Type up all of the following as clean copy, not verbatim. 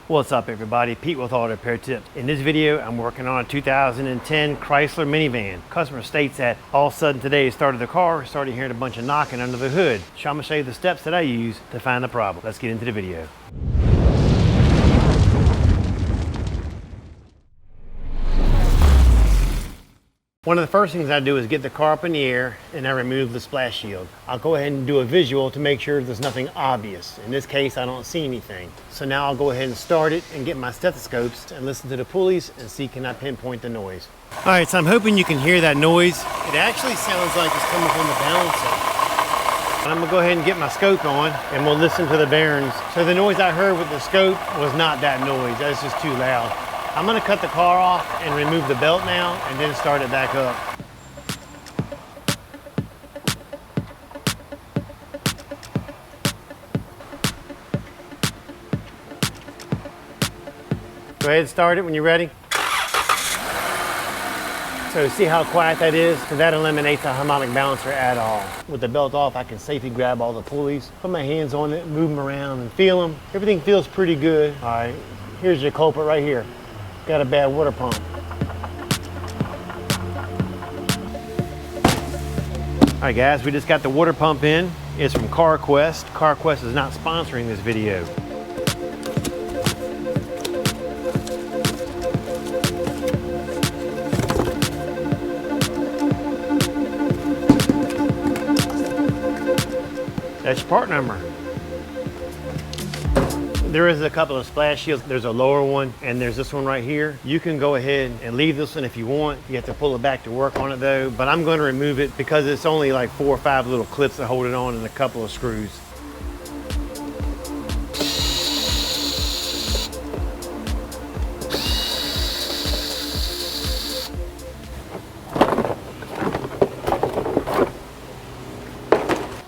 What's up everybody, Pete with Auto Repair Tips. In this video, I'm working on a 2010 Chrysler minivan. Customer states that all of a sudden today he started the car, started hearing a bunch of knocking under the hood. So I'm gonna show you the steps that I use to find the problem. Let's get into the video. One of the first things I do is get the car up in the air and I remove the splash shield. I'll go ahead and do a visual to make sure there's nothing obvious. In this case, I don't see anything. So now I'll go ahead and start it and get my stethoscopes and listen to the pulleys and see can I pinpoint the noise. All right, so I'm hoping you can hear that noise. It actually sounds like it's coming from the balancer. I'm gonna go ahead and get my scope on and we'll listen to the bearings. So the noise I heard with the scope was not that noise, that's just too loud. I'm gonna cut the car off and remove the belt now and then start it back up. Go ahead and start it when you're ready. So see how quiet that is? So that eliminates the harmonic balancer at all. With the belt off, I can safely grab all the pulleys, put my hands on it, move them around and feel them. Everything feels pretty good. All right, here's your culprit right here. Got a bad water pump. All right guys, we just got the water pump in. It's from CarQuest. CarQuest is not sponsoring this video. That's your part number. There is a couple of splash shields. There's a lower one and there's this one right here. You can go ahead and leave this one if you want. You have to pull it back to work on it though, but I'm going to remove it because it's only like 4 or 5 little clips that hold it on and a couple of screws.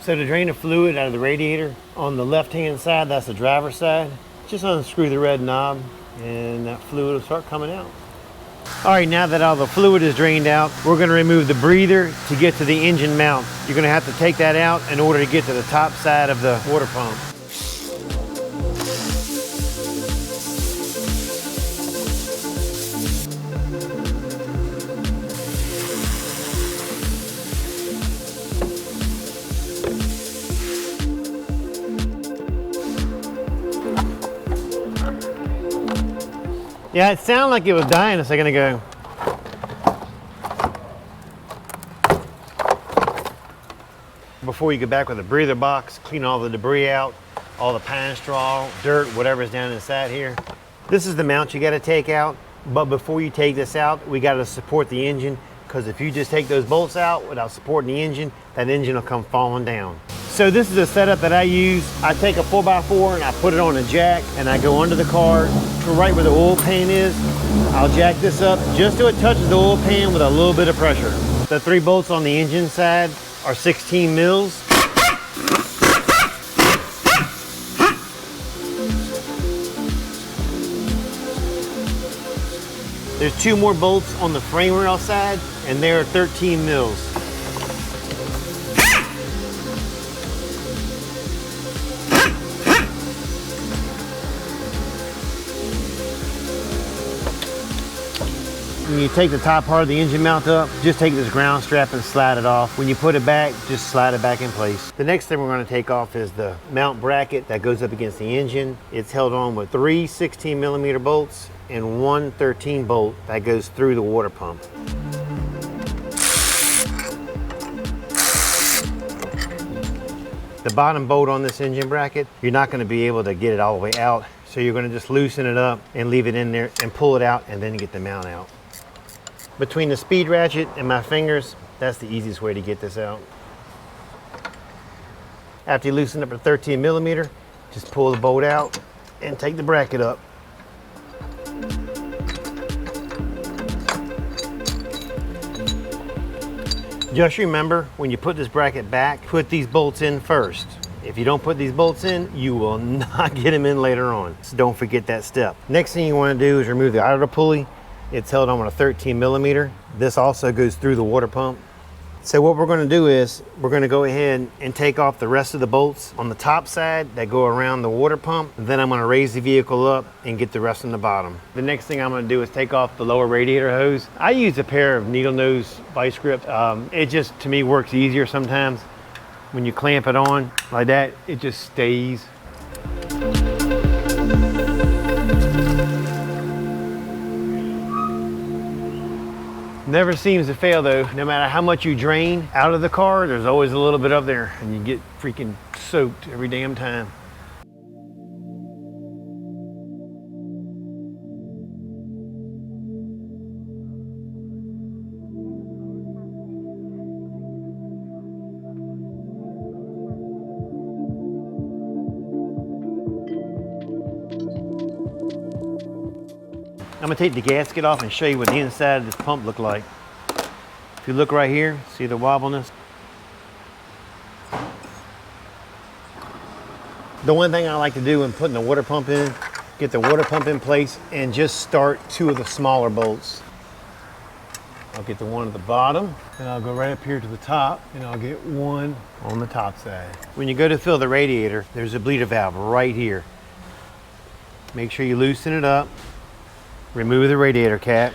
So to drain the fluid out of the radiator, on the left-hand side, that's the driver's side, just unscrew the red knob and that fluid will start coming out. All right, now that all the fluid is drained out, we're gonna remove the breather to get to the engine mount. You're gonna have to take that out in order to get to the top side of the water pump. Yeah, it sounded like it was dying a second ago. Before you go back with the breather box, clean all the debris out, all the pine straw, dirt, whatever's down inside here. This is the mount you gotta take out, but before you take this out, we gotta support the engine, because if you just take those bolts out without supporting the engine, that engine will come falling down. So this is a setup that I use. I take a 4x4 and I put it on a jack and I go under the car to right where the oil pan is. I'll jack this up just so it touches the oil pan with a little bit of pressure. The 3 bolts on the engine side are 16 mils. There's 2 more bolts on the frame rail side and they're 13 mils. When you take the top part of the engine mount up, just take this ground strap and slide it off. When you put it back, just slide it back in place. The next thing we're going to take off is the mount bracket that goes up against the engine. It's held on with 3 16mm bolts and 1 13 bolt that goes through the water pump. The bottom bolt on this engine bracket, you're not going to be able to get it all the way out. So you're going to just loosen it up and leave it in there and pull it out and then get the mount out. Between the speed ratchet and my fingers, that's the easiest way to get this out. After you loosen up the 13mm, just pull the bolt out and take the bracket up. Just remember, when you put this bracket back, put these bolts in first. If you don't put these bolts in, you will not get them in later on. So don't forget that step. Next thing you want to do is remove the idler pulley. It's held on with a 13mm. This also goes through the water pump. So what we're going to do is we're going to go ahead and take off the rest of the bolts on the top side that go around the water pump. And then I'm going to raise the vehicle up and get the rest on the bottom. The next thing I'm going to do is take off the lower radiator hose. I use a pair of needle nose vice grips. It just, to me, works easier sometimes. When you clamp it on like that, it just stays. Never seems to fail though. No matter how much you drain out of the car, there's always a little bit up there and you get freaking soaked every damn time. I'm gonna take the gasket off and show you what the inside of this pump look like. If you look right here, see the wobbleness? The one thing I like to do when putting the water pump in, get the water pump in place and just start 2 of the smaller bolts. I'll get the one at the bottom and I'll go right up here to the top and I'll get one on the top side. When you go to fill the radiator, there's a bleeder valve right here. Make sure you loosen it up. Remove the radiator cap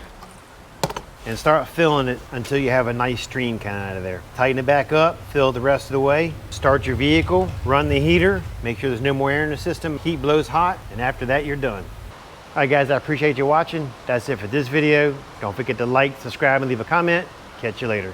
and start filling it until you have a nice stream coming out of there. Tighten it back up, fill it the rest of the way, start your vehicle, run the heater, make sure there's no more air in the system, heat blows hot, and after that you're done. All right guys, I appreciate you watching. That's it for this video. Don't forget to like, subscribe, and leave a comment. Catch you later.